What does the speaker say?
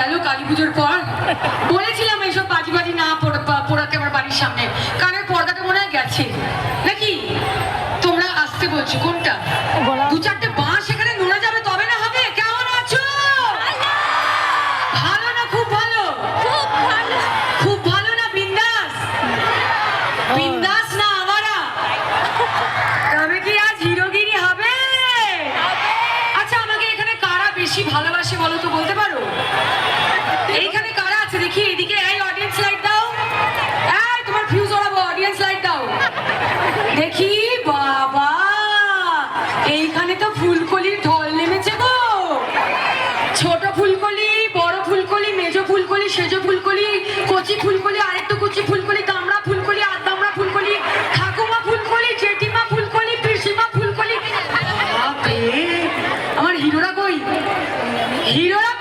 গেল কালী পুজোর পর। বলেছিলাম এইসব বাজি বাজি না পোড়াতে আমার বাড়ির সামনে, কানের পর্দাটা মনে হয় গেছে নাকি। তোমরা আসতে বলছো কোনটা? দু চারটে বাঁশ এখানে নোড়া যাবে তবে না হবে। কেমন আছো? ভালো না খুব ভালো? খুব ভালো না বিন্দাস? বিন্দাস না আমারা? তবে কি আজ হিরোগিরি হবে? আচ্ছা আমাকে এখানে কারা বেশি ভালোবাসে বলো তো, বলতে পারো? এইখানে কারা আছে দেখি, এদিকে। এই অডিয়েন্স লাইট দাও, এই তোমার ফিউজ ওড়াবো, অডিয়েন্স লাইট দাও দেখি। বাবা এইখানে তো ফুলকলির ঢল নেমেছে গো। ছোট ফুলকলি, বড় ফুলকলি, মেজো ফুলকলি, সেজো ফুলকলি, কচি ফুলকলি, আরেকটু কচি ফুলকলি, দামড়া ফুলকলি, আধদামড়া ফুলকলি, ঠাকুমা ফুলকলি, জেঠিমা ফুলকলি, পিসিমা ফুলকলি। আমার হিরোরা কই? হিরোরা